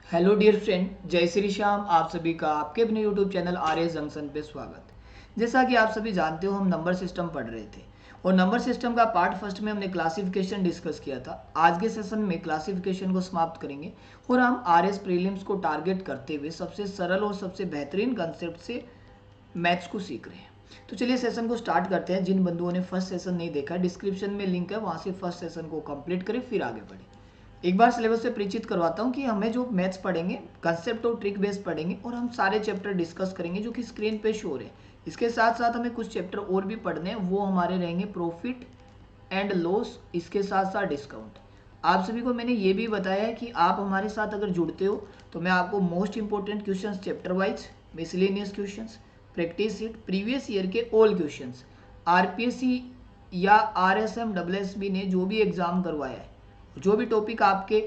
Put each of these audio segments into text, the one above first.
Hello dear friend, जय श्री श्याम। आप सभी का आपके अपने YouTube channel R S junction पे स्वागत। जैसा कि आप सभी जानते हो, हम नंबर सिस्टम पढ़ रहे थे और नंबर सिस्टम का पार्ट फर्स्ट में हमने क्लासिफिकेशन डिस्कस किया था। आज के सेशन में क्लासिफिकेशन को समाप्त करेंगे और हम आर एस प्रीलिम्स को टारगेट करते हुए सबसे सरल और सबसे बेहतरीन कंसेप्ट से मैथ्स को सीख रहे हैं। तो चलिए सेशन को स्टार्ट करते हैं। जिन बंधुओं ने फर्स्ट सेशन नहीं देखा, डिस्क्रिप्शन में लिंक है, वहाँ से फर्स्ट सेशन को कंप्लीट करें, फिर आगे बढ़े। एक बार सिलेबस से परिचित करवाता हूँ कि हमें जो मैथ्स पढ़ेंगे कंसेप्ट और ट्रिक बेस्ड पढ़ेंगे और हम सारे चैप्टर डिस्कस करेंगे जो कि स्क्रीन पे शो है। इसके साथ साथ हमें कुछ चैप्टर और भी पढ़ने हैं, वो हमारे रहेंगे प्रॉफिट एंड लॉस, इसके साथ साथ डिस्काउंट। आप सभी को मैंने ये भी बताया है कि आप हमारे साथ अगर जुड़ते हो तो मैं आपको most important questions chapter wise, miscellaneous questions, practice seat, previous year के ऑल क्वेश्चंस, आरपीएससी या आरएसएम डब्ल्यूएसबी ने जो भी एग्जाम करवाया है, जो भी टॉपिक आपके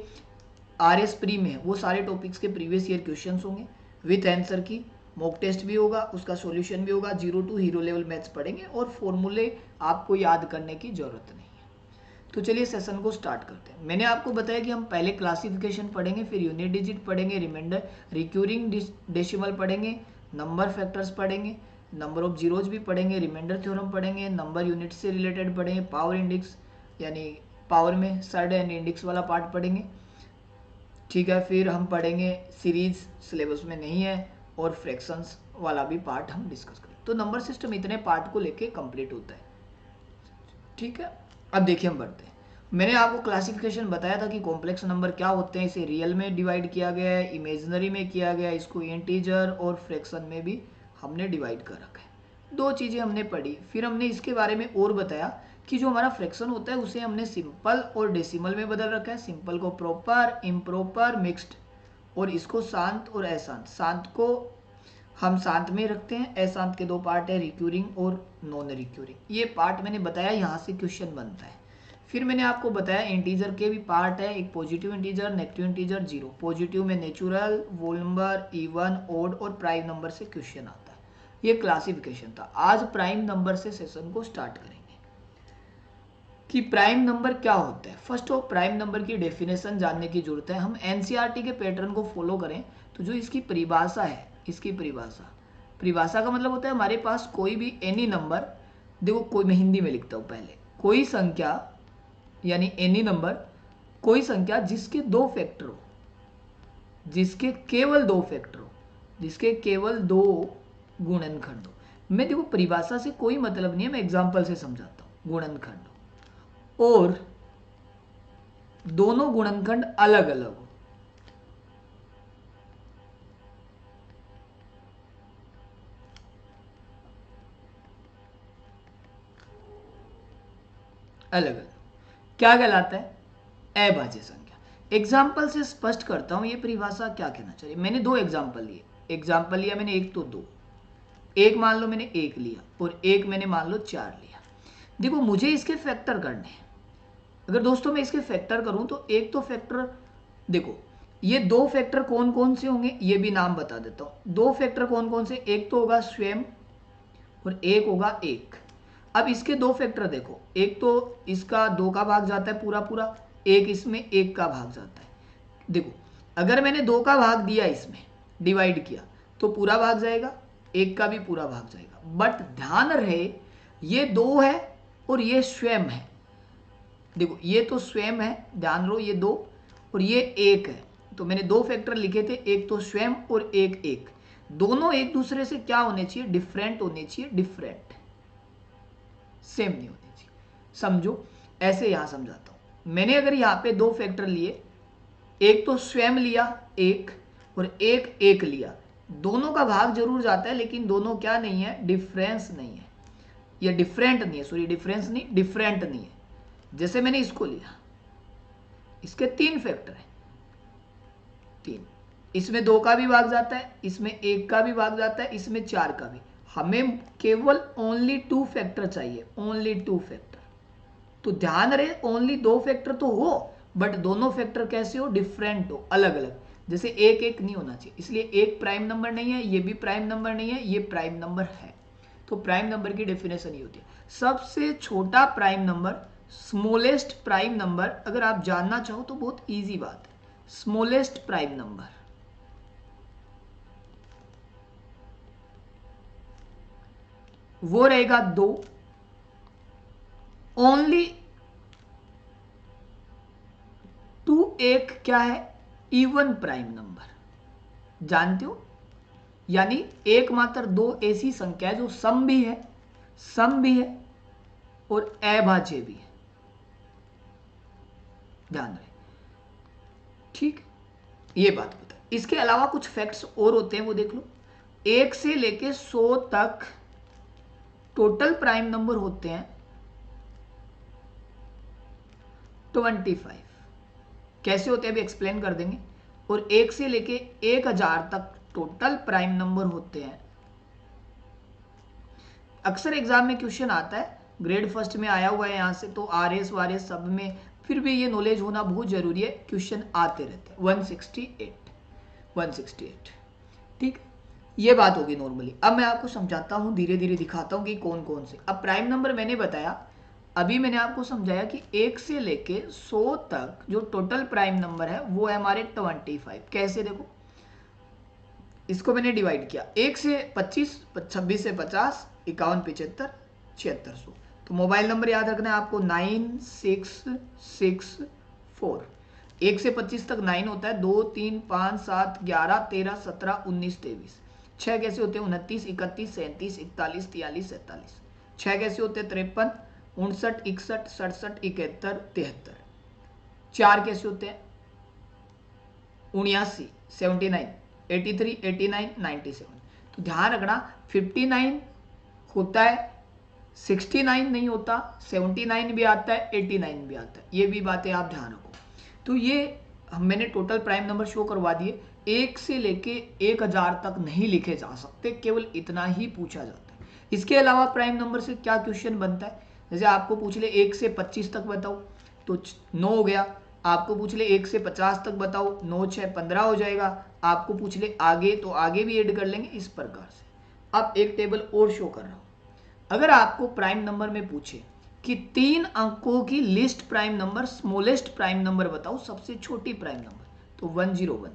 आर एस प्री में है, वो सारे टॉपिक्स के प्रीवियस ईयर क्वेश्चंस होंगे विथ आंसर की। मॉक टेस्ट भी होगा, उसका सॉल्यूशन भी होगा। 0 to हीरो लेवल मैथ्स पढ़ेंगे और फॉर्मूले आपको याद करने की जरूरत नहीं है। तो चलिए सेशन को स्टार्ट करते हैं। मैंने आपको बताया कि हम पहले क्लासिफिकेशन पढ़ेंगे, फिर यूनिट डिजिट पढ़ेंगे, रिमाइंडर, रिक्यूरिंग डेसिमल पढ़ेंगे, नंबर फैक्टर्स पढ़ेंगे, नंबर ऑफ जीरोज भी पढ़ेंगे, रिमाइंडर थ्योरम पढ़ेंगे, नंबर यूनिट से रिलेटेड पढ़ेंगे, पावर इंडेक्स यानी पावर में सर्ड एंड इंडेक्स वाला पार्ट पढ़ेंगे। ठीक है, फिर हम पढ़ेंगे सीरीज, सिलेबस में नहीं है, और फ्रैक्शंस वाला भी पार्ट हम डिस्कस करें। तो नंबर सिस्टम इतने पार्ट को लेके कंप्लीट होता है। ठीक है, अब देखिए हम बढ़ते हैं। मैंने आपको क्लासिफिकेशन बताया था कि कॉम्प्लेक्स नंबर क्या होते हैं। इसे रियल में डिवाइड किया गया है, इमेजिनरी में किया गया है, इसको इंटीजर और फ्रैक्शन में भी हमने डिवाइड कर रखा है। दो चीज़ें हमने पढ़ी, फिर हमने इसके बारे में और बताया कि जो हमारा फ्रैक्शन होता है उसे हमने सिंपल और डेसिमल में बदल रखा है। सिंपल को प्रॉपर, इम्प्रॉपर, मिक्स्ड, और इसको शांत और अशांत। शांत को हम शांत में रखते हैं, अशांत के दो पार्ट है, रिक्यूरिंग और नॉन रिक्यूरिंग। ये पार्ट मैंने बताया, यहाँ से क्वेश्चन बनता है। फिर मैंने आपको बताया इंटीजर के भी पार्ट है, एक positive integer, negative integer, zero. Positive में natural, whole number, even, odd और प्राइम नंबर से क्वेश्चन आता है। ये क्लासिफिकेशन था। आज प्राइम नंबर से सेशन को स्टार्ट करेंगे कि प्राइम नंबर क्या होता है। फर्स्ट ऑफ प्राइम नंबर की डेफिनेशन जानने की जरूरत है। हम एनसीईआरटी के पैटर्न को फॉलो करें तो जो इसकी परिभाषा है, इसकी परिभाषा का मतलब होता है हमारे पास कोई भी एनी नंबर, देखो कोई, मैं हिंदी में लिखता हूँ पहले, कोई संख्या यानी एनी नंबर, कोई संख्या जिसके दो फैक्टर हो, जिसके केवल दो फैक्टर हो, जिसके केवल दो गुणनखंड हो। मैं देखो परिभाषा से कोई मतलब नहीं है, मैं एग्जांपल से समझाता हूँ। गुणनखंड हो और दोनों गुणनखंड अलग अलग हो, अलग अलग क्या कहलाता है? अभाज्य संख्या। एग्जाम्पल से स्पष्ट करता हूं ये परिभाषा क्या कहना चाहिए। मैंने दो एग्जाम्पल लिए, एग्जाम्पल लिया मैंने एक तो दो, एक मान लो मैंने एक लिया और एक मैंने मान लो चार लिया। देखो मुझे इसके फैक्टर करने हैं। अगर दोस्तों मैं इसके फैक्टर करूं तो एक तो फैक्टर, देखो ये दो फैक्टर कौन कौन से होंगे ये भी नाम बता देता हूं। दो फैक्टर कौन कौन से, एक तो होगा स्वयं और एक होगा एक। अब इसके दो फैक्टर देखो, एक तो इसका दो का भाग जाता है पूरा पूरा, एक इसमें एक का भाग जाता है। देखो अगर मैंने दो का भाग दिया, इसमें डिवाइड किया, तो पूरा भाग जाएगा, एक का भी पूरा भाग जाएगा। बट ध्यान रहे ये दो है और ये स्वयं है। देखो ये तो स्वयं है, ध्यान रहो ये दो, और ये एक है। तो मैंने दो फैक्टर लिखे थे, एक तो स्वयं और एक एक। दोनों एक दूसरे से क्या होने चाहिए? डिफरेंट होने चाहिए, डिफरेंट, सेम नहीं होनी चाहिए। समझो, ऐसे यहां समझाता हूं। मैंने अगर यहां पे दो फैक्टर लिए, एक तो स्वयं लिया एक, और एक एक लिया, दोनों का भाग जरूर जाता है लेकिन दोनों क्या नहीं है? डिफरेंस नहीं है, या डिफरेंट नहीं है, सॉरी डिफरेंस नहीं, डिफरेंट नहीं है। जैसे मैंने इसको लिया, इसके तीन फैक्टर है, तीन, इसमें दो का भी भाग जाता है, इसमें एक का भी भाग जाता है, इसमें चार का भी। हमें केवल ओनली टू फैक्टर चाहिए, ओनली टू फैक्टर। तो ध्यान रहे ओनली दो फैक्टर तो हो, बट दोनों फैक्टर कैसे हो? डिफरेंट हो, अलग अलग। जैसे एक एक नहीं होना चाहिए, इसलिए एक प्राइम नंबर नहीं है, ये भी प्राइम नंबर नहीं है, ये प्राइम नंबर है। तो प्राइम नंबर की डेफिनेशन ये होती है, सबसे छोटा prime number, smallest prime number. अगर आप जानना चाहो तो बहुत इजी बात है, स्मॉलेस्ट प्राइम नंबर वो रहेगा 2। ओनली टू एक क्या है, इवन प्राइम नंबर, जानते हो, यानी एकमात्र 2 ऐसी संख्या है जो सम भी है और अभाज्य भी है, ध्यान रहे। ठीक, ये बात बता। इसके अलावा कुछ फैक्ट्स और होते हैं, वो देख लो। 1 से लेके 100 तक टोटल प्राइम नंबर होते हैं 25। कैसे होते हैं अभी एक्सप्लेन कर देंगे। और 1 से लेके 1000 तक टोटल प्राइम नंबर होते हैं। अक्सर एग्जाम में क्वेश्चन आता है, ग्रेड फर्स्ट में आया हुआ है यहाँ से, तो आरएस वारएस सब में फिर भी ये नॉलेज होना बहुत जरूरी है, क्वेश्चन आते रहते हैं। 168, ठीक, ये बात होगी नॉर्मली। अब मैं आपको समझाता हूँ, धीरे धीरे दिखाता हूँ कि कौन कौन से। अब प्राइम नंबर मैंने बताया, अभी मैंने आपको समझाया कि 1 से लेके 100 तक जो टोटल प्राइम नंबर है वो है हमारे 25। कैसे, देखो इसको मैंने डिवाइड किया, 1 से 25, 26 से 50, 51, 75, 7600। तो मोबाइल नंबर याद रखना है आपको 9664। 1 से 25 तक 9 होता है, 2, 3, 5, 7, 11, 13, 17, 19, 23। 6 कैसे होते हैं, 29, 31, 37, 41, 43, 47। 6 कैसे होते हैं, 53, 59, 61, 67, 71, 73। 4 कैसे होते हैं, 79, 79, 83, 89, 97। तो ध्यान रखना 59 होता है, 69 नहीं होता, 79 भी आता है, 89 भी आता है, ये भी बातें आप ध्यान रखो। तो ये मैंने टोटल प्राइम नंबर शो करवा दिए। 1 से लेके 1000 तक नहीं लिखे जा सकते, केवल इतना ही पूछा जाता है। इसके अलावा प्राइम नंबर से क्या क्वेश्चन बनता है, जैसे आपको पूछ ले 1 से 25 तक बताओ तो 9 हो गया। आपको पूछ ले 1 से 50 तक बताओ, 9 6 15 हो जाएगा। आपको पूछ ले आगे तो आगे भी ऐड कर लेंगे, इस प्रकार से। अब एक टेबल और शो कर रहा हूं। अगर आपको प्राइम नंबर में पूछे कि 3 अंकों की list prime number, smallest prime number बताओ, सबसे छोटी प्राइम नंबर, तो 101।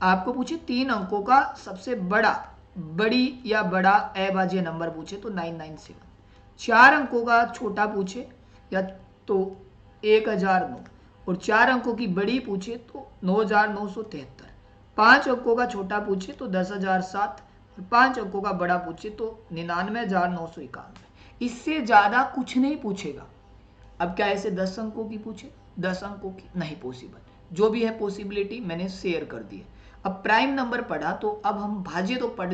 आपको पूछे 3 अंकों का सबसे बड़ी या बड़ा अभाज्य नंबर पूछे तो 997। 4 अंकों का छोटा पूछे या तो 1009, और 4 अंकों की बड़ी पूछे तो 9973। 5 अंकों का छोटा पूछे तो 10007, और 5 अंकों का बड़ा पूछे तो 99,991। इससे ज्यादा कुछ नहीं पूछेगा। अब क्या ऐसे 10 अंकों की पूछे, 10 अंकों की नहीं पॉसिबल। जो भी है पॉसिबिलिटी मैंने शेयर कर दी है। अब प्राइम नंबर पढ़ा तो अब हम भाज्य तो पढ़,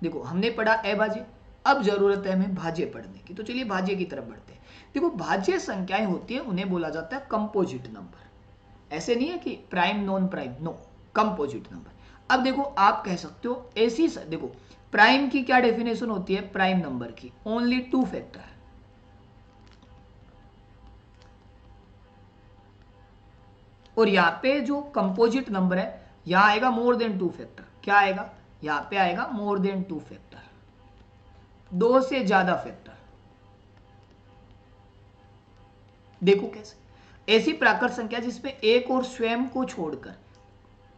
देखो हमने पढ़ा अभाज्य, अब जरूरत है हमें भाज्य पढ़ने की। तो चलिए भाज्य की तरफ बढ़ते हैं। देखो भाज्य संख्याएं होती है, उन्हें बोला जाता है कंपोजिट नंबर। ऐसे नहीं है कि prime non prime, no, composite number. अब देखो आप कह सकते हो ऐसी, देखो प्राइम की क्या डेफिनेशन होती है प्राइम नंबर की, ओनली 2 फैक्टर। और यहां पे जो कंपोजिट नंबर है यहां आएगा मोर देन 2 फैक्टर। क्या आएगा, यहां पे आएगा मोर देन 2 फैक्टर, 2 से ज्यादा फैक्टर। देखो कैसे, ऐसी प्राकृत संख्या जिसमें एक और स्वयं को छोड़कर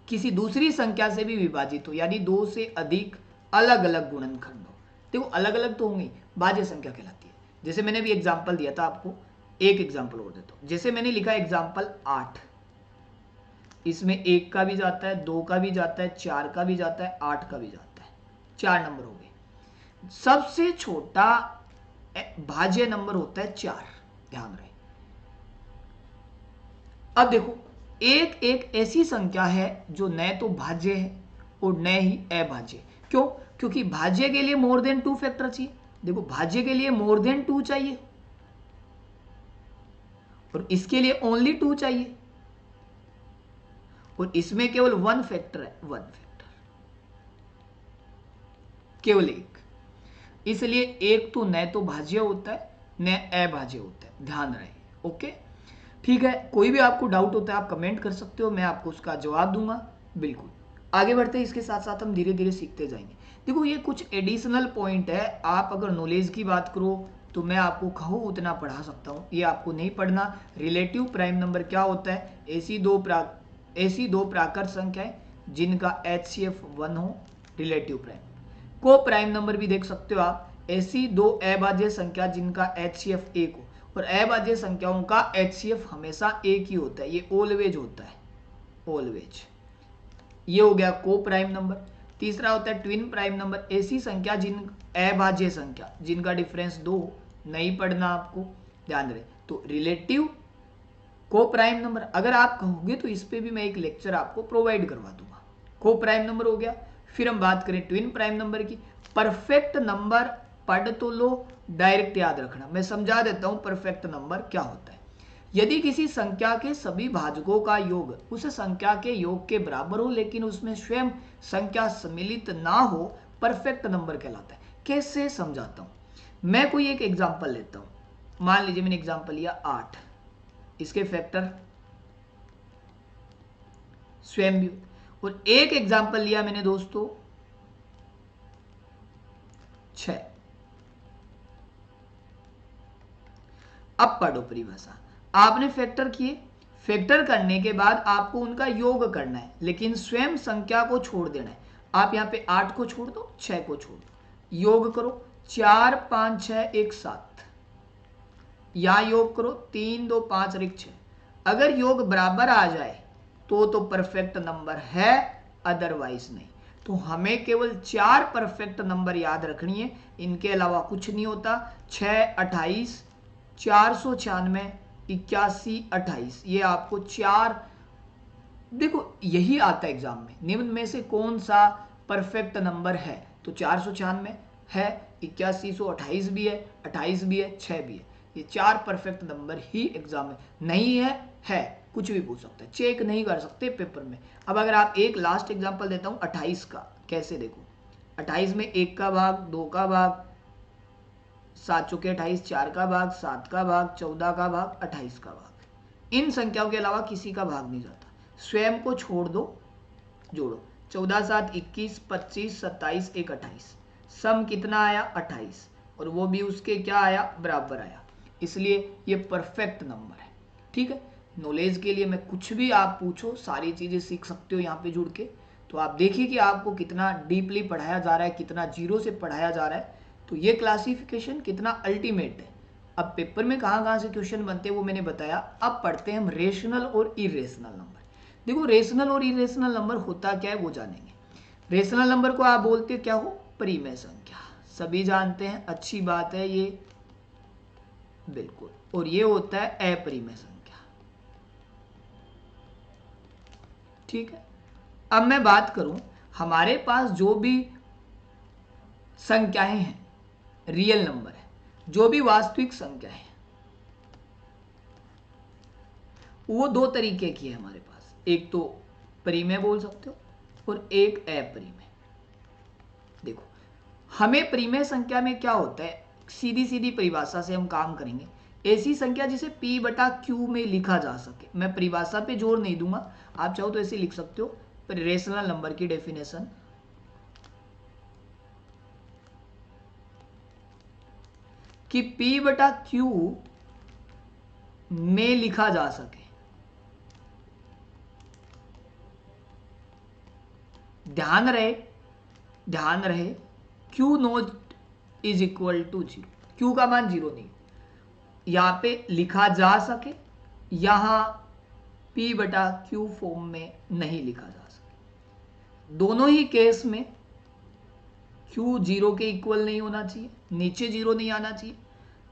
किसी दूसरी संख्या से भी विभाजित हो, यानी 2 से अधिक अलग अलग गुणनखंड हो। देखो अलग अलग तो होंगे, भाज्य संख्या कहलाती है। जैसे मैंने भी एग्जांपल दिया था आपको, एक एग्जांपल और देता हूं। जैसे मैंने लिखा एग्जांपल 8, इसमें 1 का भी जाता है, 2 का भी जाता है, 4 का भी जाता है, 8 का भी जाता है, 4 नंबर हो गए। सबसे छोटा भाज्य नंबर होता है 4, ध्यान रहे। अब देखो एक एक ऐसी संख्या है जो न तो भाज्य है और न ही अभाज्य। क्यों, क्योंकि भाज्य के लिए मोर देन 2 फैक्टर चाहिए। देखो भाज्य के लिए मोर देन 2 चाहिए और इसके लिए ओनली 2 चाहिए, और इसमें केवल 1 फैक्टर है, 1 फैक्टर, केवल एक। इसलिए एक तो न तो भाज्य होता है न अभाज्य होता है, ध्यान रहे। ओके ठीक है, कोई भी आपको डाउट होता है आप कमेंट कर सकते हो, मैं आपको उसका जवाब दूंगा। बिल्कुल आगे बढ़ते हैं, इसके साथ साथ हम धीरे धीरे सीखते जाएंगे। देखो ये कुछ एडिशनल पॉइंट है, आप अगर नॉलेज की बात करो तो मैं आपको कहूँ उतना पढ़ा सकता हूँ, ये आपको नहीं पढ़ना। रिलेटिव प्राइम नंबर क्या होता है, ऐसी दो प्राकृत संख्याएं जिनका HCF 1 हो, रिलेटिव प्राइम। को प्राइम नंबर भी देख सकते हो आप, ऐसी दो अभाज्य संख्या जिनका HCF एक हो, और अभाज्य संख्याओं का HCF हमेशा एक ही होता है, ये ऑलवेज होता है, ऑलवेज। ये हो गया को प्राइम नंबर। तीसरा होता है ट्विन प्राइम नंबर, ऐसी संख्या जिन अभाज्य संख्या जिनका डिफरेंस 2 हो, नहीं पढ़ना आपको, ध्यान रहे। तो रिलेटिव को प्राइम नंबर, अगर आप कहोगे तो इस पे भी मैं एक लेक्चर आपको प्रोवाइड करवा दूंगा। को प्राइम नंबर हो गया। फिर हम बात करें ट्विन प्राइम नंबर की। परफेक्ट नंबर पढ़ तो लो, डायरेक्ट याद रखना, मैं समझा देता हूं परफेक्ट नंबर क्या होता है। यदि किसी संख्या के सभी भाजकों का योग उस संख्या के योग के बराबर हो लेकिन उसमें स्वयं संख्या सम्मिलित ना हो, परफेक्ट नंबर कहलाता है। कैसे समझाता हूं, मैं कोई एक एग्जांपल लेता हूं। मान लीजिए मैंने एग्जांपल लिया 8, इसके फैक्टर स्वयं भी, और एक एग्जांपल लिया मैंने दोस्तों 6। अब पढ़ो परिभाषा, आपने फैक्टर किए, फैक्टर करने के बाद आपको उनका योग करना है, लेकिन स्वयं संख्या को छोड़ देना है। आप यहां पे 8 को छोड़ दो, 6 को छोड़ दो, योग करो 4 5 6 1 7, यहां योग करो 3 2 5 और 1 6। अगर योग बराबर आ जाए तो परफेक्ट नंबर है, अदरवाइज नहीं। तो हमें केवल 4 परफेक्ट नंबर याद रखनी है, इनके अलावा कुछ नहीं होता। 6 28 496 81 28, ये आपको 4, देखो यही आता है एग्जाम में, निम्न में से कौन सा परफेक्ट नंबर है, तो 496 है, 8128 भी है, 28 भी है, 6 भी है। ये 4 परफेक्ट नंबर ही एग्जाम में नहीं है कुछ भी पूछ सकते हैं, चेक नहीं कर सकते पेपर में। अब अगर आप एक लास्ट एग्जांपल देता हूं 28 का, कैसे देखो 28 में 1 का भाग, 2 का भाग, 7 चौके 28, 4 का भाग, 7 का भाग, 14 का भाग, 28 का भाग, इन संख्याओं के अलावा किसी का भाग नहीं जाता। स्वयं को छोड़ दो, जोड़ो 14 7 21 25 27 1 28, सम कितना आया 28, और वो भी उसके क्या आया, बराबर आया, इसलिए ये परफेक्ट नंबर है। ठीक है, नॉलेज के लिए मैं कुछ भी आप पूछो, सारी चीजें सीख सकते हो यहाँ पे जुड़ के। तो आप देखिए कि आपको कितना डीपली पढ़ाया जा रहा है, कितना जीरो से पढ़ाया जा रहा है। तो ये क्लासिफिकेशन कितना अल्टीमेट है। अब पेपर में कहाँ से क्वेश्चन बनते हैं वो मैंने बताया। अब पढ़ते हैं हम रेशनल और इरेशनल नंबर। देखो रेशनल और इरेशनल नंबर होता क्या है वो जानेंगे। रेशनल नंबर को आप बोलते क्या हो, परिमेय संख्या, सभी जानते हैं, अच्छी बात है ये, बिल्कुल। और ये होता है अपरिमेय संख्या। ठीक है, अब मैं बात करूं, हमारे पास जो भी संख्याएं हैं, रियल नंबर है, जो भी वास्तविक संख्या है, वो दो तरीके की है हमारे पास। एक तो परिमेय बोल सकते हो और एक अपरिमेय। देखो हमें परिमेय संख्या में क्या होता है, सीधी सीधी परिभाषा से हम काम करेंगे। ऐसी संख्या जिसे P बटा Q में लिखा जा सके, मैं परिभाषा पे जोर नहीं दूंगा, आप चाहो तो ऐसे लिख सकते हो। रेशनल नंबर की डेफिनेशन, कि P बटा Q में लिखा जा सके, ध्यान रहे Q not is equal to 0, Q का मान 0 नहीं, यहां पे लिखा जा सके, यहां P बटा Q फॉर्म में नहीं लिखा जा सके। दोनों ही केस में Q 0 के इक्वल नहीं होना चाहिए, नीचे 0 नहीं आना चाहिए।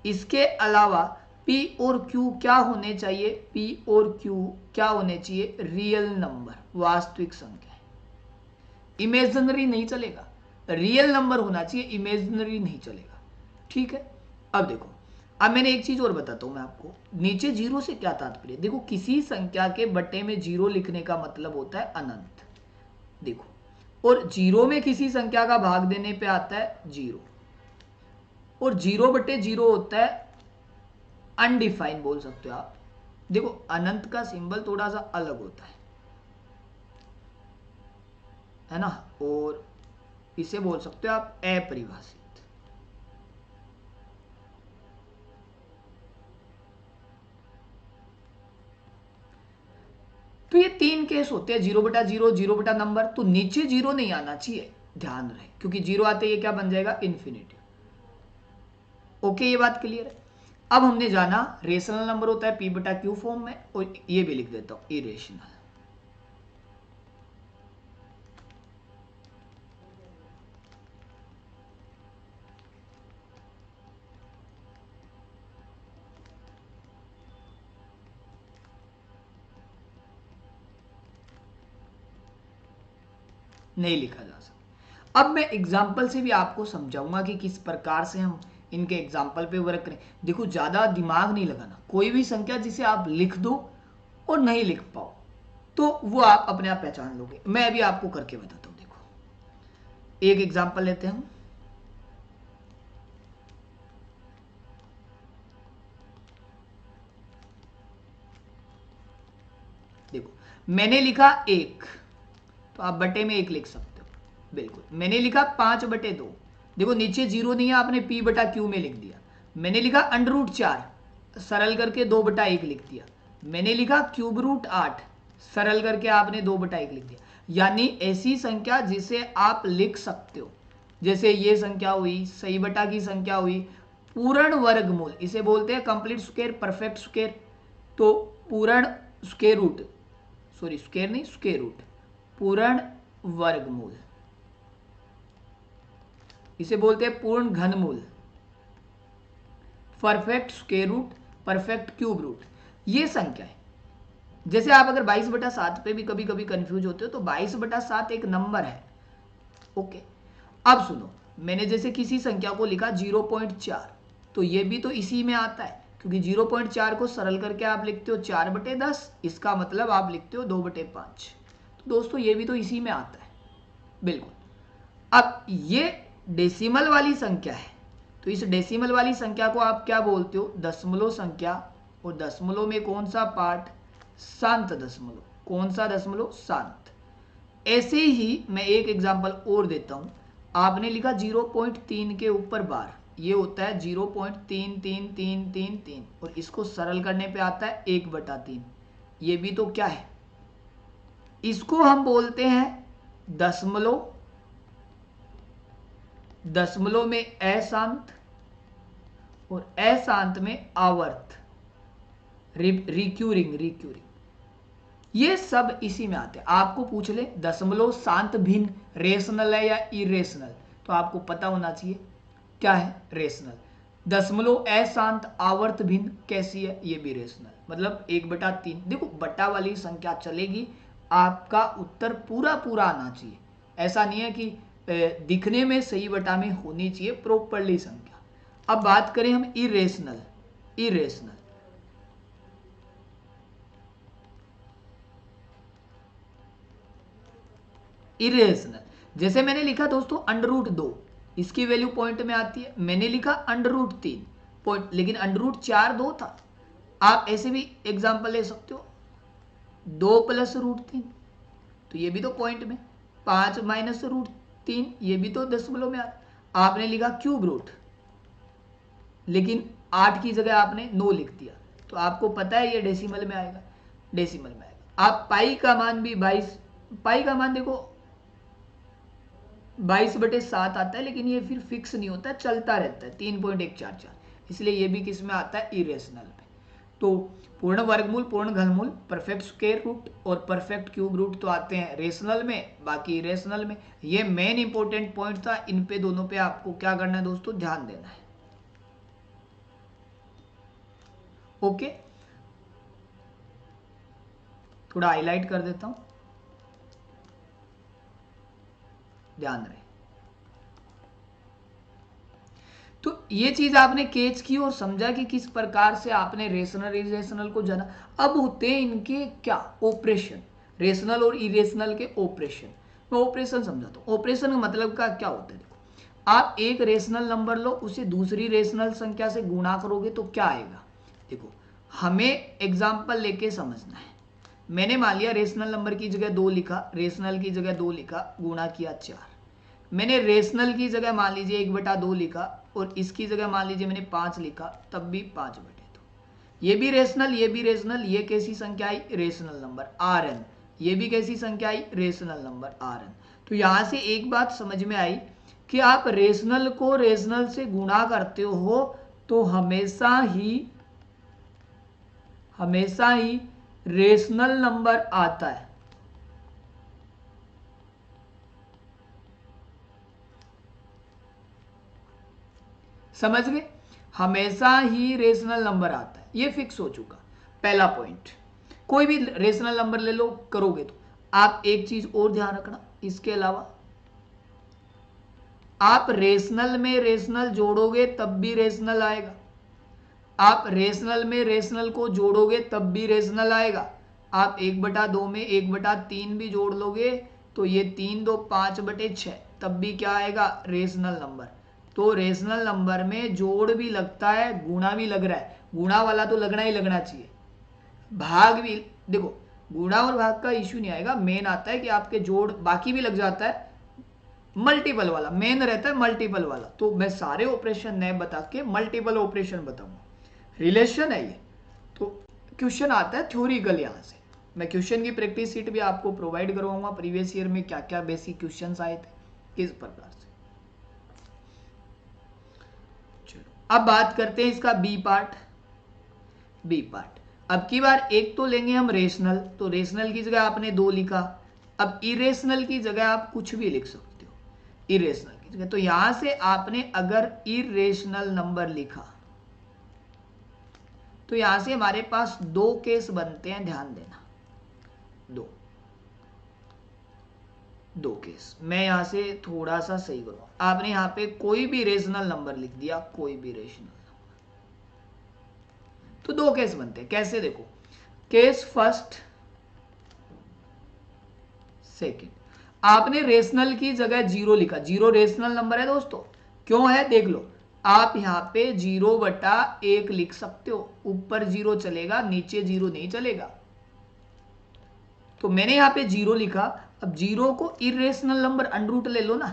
इसके अलावा P और Q क्या होने चाहिए, P और Q क्या होने चाहिए, रियल नंबर, वास्तविक संख्या। इमेजिनरी नहीं चलेगा, रियल नंबर होना चाहिए, इमेजिनरी नहीं चलेगा। ठीक है, अब देखो, अब मैंने एक चीज और बताता हूं मैं आपको, नीचे 0 से क्या तात्पर्य। देखो किसी संख्या के बट्टे में 0 लिखने का मतलब होता है अनंत। देखो, और 0 में किसी संख्या का भाग देने पे आता है 0, और 0 बटे 0 होता है अनडिफाइंड बोल सकते हो आप। देखो अनंत का सिंबल थोड़ा सा अलग होता है ना, और इसे बोल सकते हो आप अपरिभाषित। तो ये 3 केस होते हैं, 0 बटा 0, 0 बटा नंबर। तो नीचे 0 नहीं आना चाहिए, ध्यान रहे, क्योंकि 0 आते ये क्या बन जाएगा, इन्फिनिटी। ओके, ये बात क्लियर है। अब हमने जाना रेशनल नंबर होता है पी बटा क्यू फॉर्म में, और ये भी लिख देता हूं इरेशनल। नहीं लिखा जा सकता। अब मैं एग्जाम्पल से भी आपको समझाऊंगा कि किस प्रकार से हम इनके एग्जाम्पल पे वर्क करें। देखो, ज्यादा दिमाग नहीं लगाना, कोई भी संख्या जिसे आप लिख दो और नहीं लिख पाओ तो वो आप अपने आप पहचान लोगे। मैं अभी आपको करके बताता हूं। देखो, एक एग्जाम्पल लेते हैं हम। देखो, मैंने लिखा 1, तो आप बटे में 1 लिख सकते हो, बिल्कुल। मैंने लिखा 5/2, देखो नीचे 0 नहीं है, आपने p बटा क्यू में लिख दिया। मैंने लिखा √4, सरल करके 2/1 लिख दिया। मैंने लिखा √8, सरल करके आपने 2/1 लिख दिया। यानी ऐसी संख्या जिसे आप लिख सकते हो, जैसे ये संख्या हुई, सही बटा की संख्या हुई, पूर्ण वर्गमूल, इसे बोलते हैं कंप्लीट स्क्वायर, परफेक्ट स्क्वायर। तो पूर्ण स्क्वायर रूट, सॉरी स्क्वायर नहीं, स्क्वायर रूट, पूर्ण वर्गमूल, इसे बोलते हैं पूर्ण घनमूल, perfect square root, perfect cube root. ये संख्या है। जैसे आप अगर 22/7 पे भी कभी कभी कंफ्यूज होते हो, तो 22/7 एक नंबर है। ओके, अब सुनो, मैंने जैसे किसी संख्या को लिखा 0.4, तो ये भी तो इसी में आता है, क्योंकि 0.4 को सरल करके आप लिखते हो 4/10, इसका मतलब आप लिखते हो 2/5। तो दोस्तों ये भी तो इसी में आता है, बिल्कुल। अब ये डेसिमल वाली संख्या है, तो इस डेसिमल वाली संख्या को आप क्या बोलते हो? दशमलव संख्या। और दशमलव में कौन सा पार्ट? शांत दशमलव। कौन सा दशमलव? शांत। ऐसे ही मैं एक एग्जांपल और देता हूं। आपने लिखा 0.3 के ऊपर बार, ये होता है 0.33333, और इसको सरल करने पे आता है 1/3। ये भी तो क्या है? इसको हम बोलते हैं दशमलव। दशमलव में अशांत और अशांत में आवर्त, रिक्यूरिंग। ये सब इसी में आते हैं। आपको पूछ ले दशमलव शांत भिन्न रेशनल है या इरेशनल, तो आपको पता होना चाहिए क्या है, रेशनल। दशमलव अशांत आवर्त भिन्न कैसी है? ये भी रेशनल, मतलब 1/3। देखो, बटा वाली संख्या चलेगी, आपका उत्तर पूरा पूरा आना चाहिए। ऐसा नहीं है कि दिखने में सही बटा में होनी चाहिए, प्रॉपरली संख्या। अब बात करें हम इरेशनल। इरेशनल जैसे मैंने लिखा दोस्तों √2, इसकी वैल्यू पॉइंट में आती है। मैंने लिखा √3 पॉइंट, लेकिन √4 2 था। आप ऐसे भी एग्जांपल ले सकते हो, 2 + √3, तो ये भी तो पॉइंट में। 5 - √3, ये भी तो दशमलव में आता। आपने लिखा क्यूब रूट, लेकिन 8 की जगह आपने 9 लिख दिया, तो आपको पता है ये डेसिमल में आएगा, डेसिमल में आएगा। आप पाई का मान भी 22, पाई का मान देखो 22/7 आता है, लेकिन ये फिर फिक्स नहीं होता, चलता रहता है 3.144, इसलिए ये भी किस में आता है? इरेशनल में। तो पूर्ण वर्गमूल, पूर्ण घनमूल, परफेक्ट स्क्वायर रूट और परफेक्ट क्यूब रूट तो आते हैं रेशनल में, बाकी इरेशनल में। ये मेन इंपॉर्टेंट पॉइंट था, इन पे दोनों पे आपको क्या करना है दोस्तों? ध्यान देना है। ओके, थोड़ा हाईलाइट कर देता हूं, ध्यान रहे। तो ये चीज आपने कैच की और समझा कि किस प्रकार से आपने रेशनल इरेशनल को जाना। अब होते हैं इनके क्या? ऑपरेशन। रेशनल और इरेशनल के ऑपरेशन। मैं ऑपरेशन समझाता हूं। ऑपरेशन का मतलब का क्या होता है? देखो, आप एक रेशनल नंबर लो, उसे दूसरी रेशनल संख्या से गुणा करोगे तो क्या आएगा? देखो, हमें एग्जाम्पल लेके समझना है। मैंने मान लिया रेशनल नंबर की जगह 2 लिखा, रेशनल की जगह 2 लिखा, गुणा किया 4। मैंने रेशनल की जगह मान लीजिए 1/2 लिखा, और इसकी जगह मान लीजिए मैंने 5 लिखा, तब भी 5/2। ये भी रेशनल, ये भी रेशनल। ये कैसी संख्या आई? Rational number Rn। ये भी कैसी संख्या आई? Rational number Rn। तो यहां से एक बात समझ में आई कि आप रेशनल को रेशनल से गुणा करते हो तो हमेशा ही रेशनल नंबर आता है। समझ गए? हमेशा ही रेशनल नंबर आता है, ये फिक्स हो चुका पहला पॉइंट। कोई भी रेशनल नंबर ले लो करोगे तो। आप एक चीज और ध्यान रखना, इसके अलावा आप रेशनल में रेशनल जोड़ोगे तब भी रेशनल आएगा, आप रेशनल में रेशनल को जोड़ोगे तब भी रेशनल आएगा। आप 1/2 में 1/3 भी जोड़ लोगे तो ये 3 2 5/6, तब भी क्या आएगा? Rational number. तो रेशनल नंबर में जोड़ भी लगता है, गुणा भी लग रहा है। गुणा वाला तो लगना ही लगना चाहिए, भाग भी। देखो गुणा और भाग का इश्यू नहीं आएगा, मेन आता है कि आपके जोड़ बाकी भी लग जाता है, मल्टीपल वाला मेन रहता है, मल्टीपल वाला। तो मैं सारे ऑपरेशन नए बता के मल्टीपल ऑपरेशन बताऊंगा, रिलेशन है ये। तो क्वेश्चन आता है थ्योरिकल, यहां से मैं क्वेश्चन की प्रैक्टिस शीट भी आपको प्रोवाइड करवाऊंगा, प्रीवियस ईयर में क्या क्या बेसिक क्वेश्चंस आए थे किस प्रकार से। चलो अब बात करते हैं इसका बी पार्ट। अब की बार एक तो लेंगे हम रेशनल, तो रेशनल की जगह आपने 2 लिखा। अब इरेशनल की जगह आप कुछ भी लिख सकते हो, इरेशनल की जगह। तो यहां से आपने अगर इरेशनल नंबर लिखा तो यहां से हमारे पास 2 केस बनते हैं, ध्यान देना। दो केस। मैं यहां से थोड़ा सा सही करूँ, आपने यहां पे कोई भी रेशनल नंबर लिख दिया, कोई भी रेशनल नंबर, तो 2 केस बनते हैं। कैसे? देखो, केस फर्स्ट, सेकंड। आपने रेशनल की जगह 0 लिखा, 0 रेशनल नंबर है दोस्तों। क्यों है देख लो, आप यहां पे 0/1 लिख सकते हो, ऊपर 0 चलेगा, नीचे 0 नहीं चलेगा। तो मैंने यहां पे 0 लिखा। अब 0 को इरेशनल नंबर अंडरूट ले लो ना,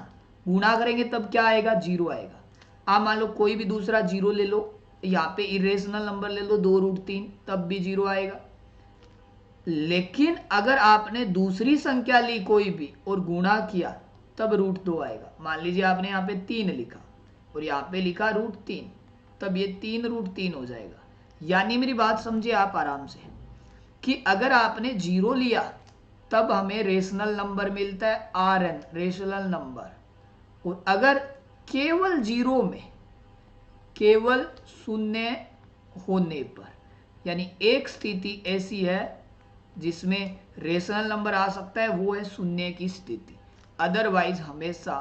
गुणा करेंगे तब क्या आएगा? 0 आएगा। आप मान लो कोई भी दूसरा 0 ले लो, यहाँ पे इरेशनल नंबर ले लो 2√3, तब भी 0 आएगा। लेकिन अगर आपने दूसरी संख्या ली कोई भी और गुणा किया तब √2 आएगा। मान लीजिए आपने यहाँ पे 3 लिखा और यहाँ पे लिखा √3, तब ये 3√3 हो जाएगा। यानी मेरी बात समझे आप आराम से, कि अगर आपने 0 लिया तब हमें रेशनल नंबर मिलता है Rn, रेशनल नंबर। और अगर केवल 0 में केवल 0 होने पर, यानी एक स्थिति ऐसी है जिसमें रेशनल नंबर आ सकता है, वो है 0 की स्थिति। अदरवाइज हमेशा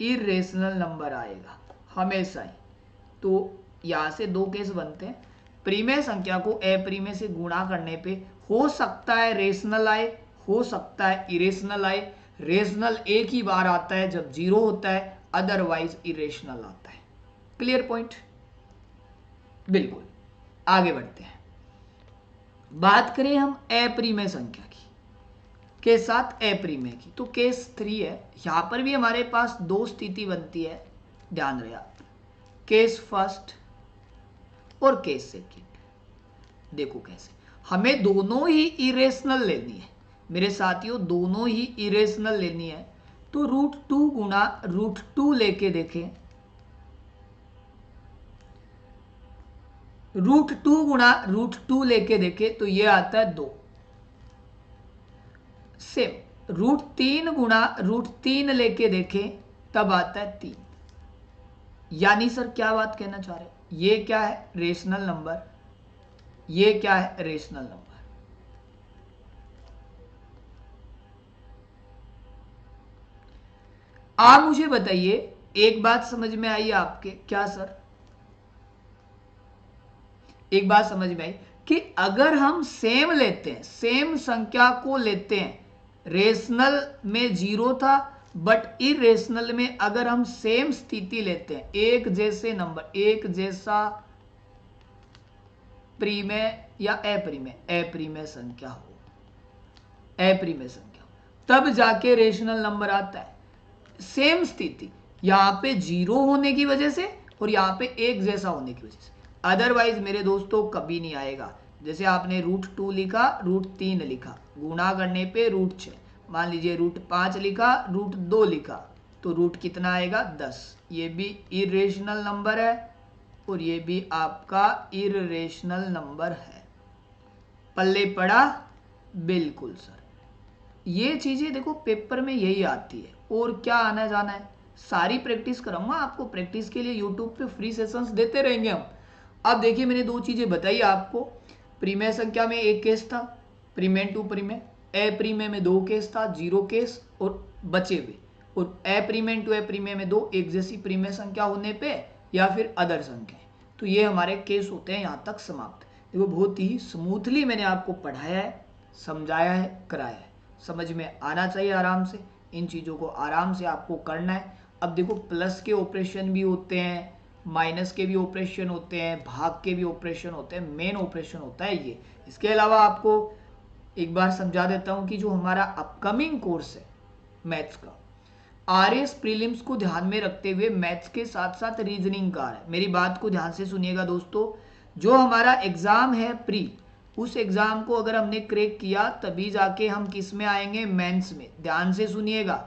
इरेशनल नंबर आएगा, हमेशा ही। तो यहां से 2 केस बनते हैं। प्रीमेय संख्या को अप्रीमेय से गुणा करने पे हो सकता है रेशनल आए, हो सकता है इरेशनल आए। रेशनल एक ही बार आता है जब 0 होता है, अदरवाइज इरेशनल आता है। Clear point? बिल्कुल। आगे बढ़ते हैं, बात करें हम अप्रीमेय संख्या की के साथ अप्रीमेय की। तो केस 3 है, यहां पर भी हमारे पास 2 स्थिति बनती है, ध्यान रहे आप, केस फर्स्ट और केस सेकंड। देखो कैसे, हमें दोनों ही इरेशनल लेनी है मेरे साथियों, दोनों ही इरेशनल लेनी है। तो √2 गुणा √2 लेके देखें, √2 गुणा √2 लेके देखें तो ये आता है 2। सेम √3 गुणा √3 लेके देखें तब आता है 3। यानी सर क्या बात कहना चाह रहे हैं, ये क्या है? रेशनल नंबर, ये क्या है? Rational number. आप मुझे बताइए, एक बात समझ में आई आपके? क्या सर? एक बात समझ में आई कि अगर हम सेम लेते हैं, सेम संख्या को लेते हैं, रेशनल में 0 था बट इरेशनल में अगर हम सेम स्थिति लेते हैं, एक जैसे नंबर, एक जैसा प्रीमेय या अप्रीमेय संख्या हो, अप्रीमेय संख्या हो, तब जाके रेशनल नंबर आता है। सेम स्थिति यहां पे 0 होने की वजह से और यहां पे एक जैसा होने की वजह से, अदरवाइज मेरे दोस्तों कभी नहीं आएगा। जैसे आपने √2 लिखा, √3 लिखा, गुणा करने पे √6, मान लीजिए √5 लिखा, √2 लिखा, तो रूट कितना आएगा? 10। ये भी इरेशनल नंबर है, और ये भी आपका इर्रेशनल नंबर है। पल्ले पड़ा? बिल्कुल सर। ये चीजें देखो पेपर में यही आती है, और क्या आना जाना है। सारी प्रैक्टिस कराऊंगा आपको, प्रैक्टिस के लिए यूट्यूब पे फ्री सेशंस देते रहेंगे हम। अब देखिए मैंने दो चीजें बताई आपको। प्रीमेय संख्या में एक केस था, प्रीमेय टू प्रीमेय। अप्रीमेय में दो केस था, जीरो केस और बचे हुए। और अप्रीमेय टू अप्रीमेय में दो, एक जैसी प्रीमेय संख्या होने पे या फिर अदर संख्या। तो ये हमारे केस होते हैं यहाँ तक समाप्त। देखो बहुत ही स्मूथली मैंने आपको पढ़ाया है, समझाया है, कराया है। समझ में आना चाहिए आराम से। इन चीज़ों को आराम से आपको करना है। अब देखो प्लस के ऑपरेशन भी होते हैं, माइनस के भी ऑपरेशन होते हैं, भाग के भी ऑपरेशन होते हैं, मेन ऑपरेशन होता है ये। इसके अलावा आपको एक बार समझा देता हूं कि जो हमारा अपकमिंग कोर्स है मैथ्स का, आरएस प्रीलिम्स को ध्यान में रखते हुए मैथ्स के साथ साथ रीजनिंग का है। मेरी बात को ध्यान से सुनिएगा दोस्तों। जो हमारा एग्जाम है प्री, उस एग्जाम को अगर हमने क्रैक किया तभी जाके हम किस में आएंगे, मेंस में। ध्यान से सुनिएगा,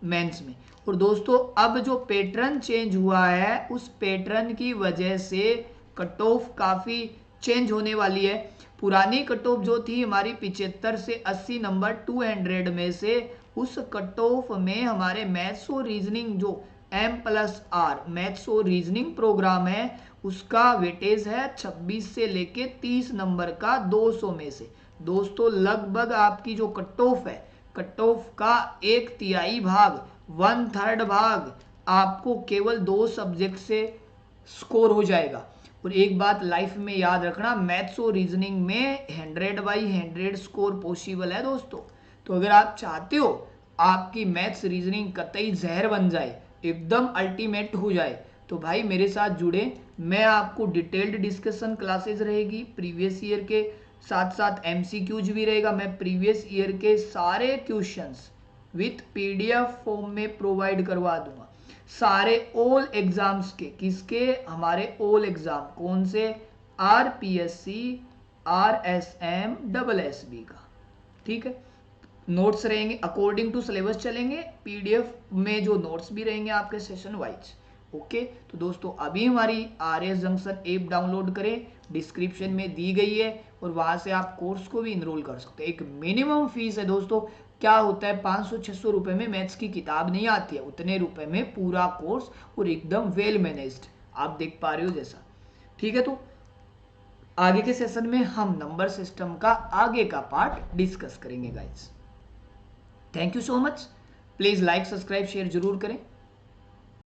मेंस में। और दोस्तों अब जो पैटर्न चेंज हुआ है, उस पैटर्न की वजह से कट ऑफ काफी चेंज होने वाली है। पुरानी कट ऑफ जो थी हमारी 75 से 80 नंबर 200 में से, उस कट ऑफ में हमारे मैथ्स और रीजनिंग जो M+R मैथ्स और रीजनिंग प्रोग्राम है, उसका वेटेज है 26 से लेके 30 नंबर का 200 में से। दोस्तों लगभग आपकी जो कट ऑफ है, कट ऑफ का 1/3 भाग, 1/3 भाग आपको केवल 2 सब्जेक्ट से स्कोर हो जाएगा। और एक बात लाइफ में याद रखना, मैथ्स और रीजनिंग में 100/100 स्कोर पॉसिबल है दोस्तों। तो अगर आप चाहते हो आपकी मैथ्स रीजनिंग कतई जहर बन जाए, एकदम अल्टीमेट हो जाए, तो भाई मेरे साथ जुड़े। मैं आपको डिटेल्ड डिस्कशन क्लासेस रहेगी, प्रीवियस ईयर के साथ साथ MCQs भी रहेगा। मैं प्रीवियस ईयर के सारे क्वेश्चंस विथ PDF फॉर्म में प्रोवाइड करवा दूंगा। सारे ऑल एग्जाम्स के, किसके, हमारे ऑल एग्जाम कौन से, RPSC, RSM, SSB का। ठीक है, नोट्स रहेंगे अकॉर्डिंग टू सिलेबस चलेंगे, PDF में जो नोट्स भी रहेंगे आपके सेशन वाइज। ओके, तो दोस्तों अभी हमारी RS जंक्शन ऐप डाउनलोड करें, डिस्क्रिप्शन में दी गई है, और वहां से आप कोर्स को भी इनरोल कर सकते हैं। एक मिनिमम फीस है दोस्तों। क्या होता है, 500-600 रुपए में मैथ्स की किताब नहीं आती है, उतने रुपए में पूरा कोर्स और एकदम वेल मैनेज्ड, आप देख पा रहे हो जैसा। ठीक है, तो आगे के सेशन में हम नंबर सिस्टम का आगे का पार्ट डिस्कस करेंगे guys. Thank you so much. Please like, subscribe, share जरूर करें।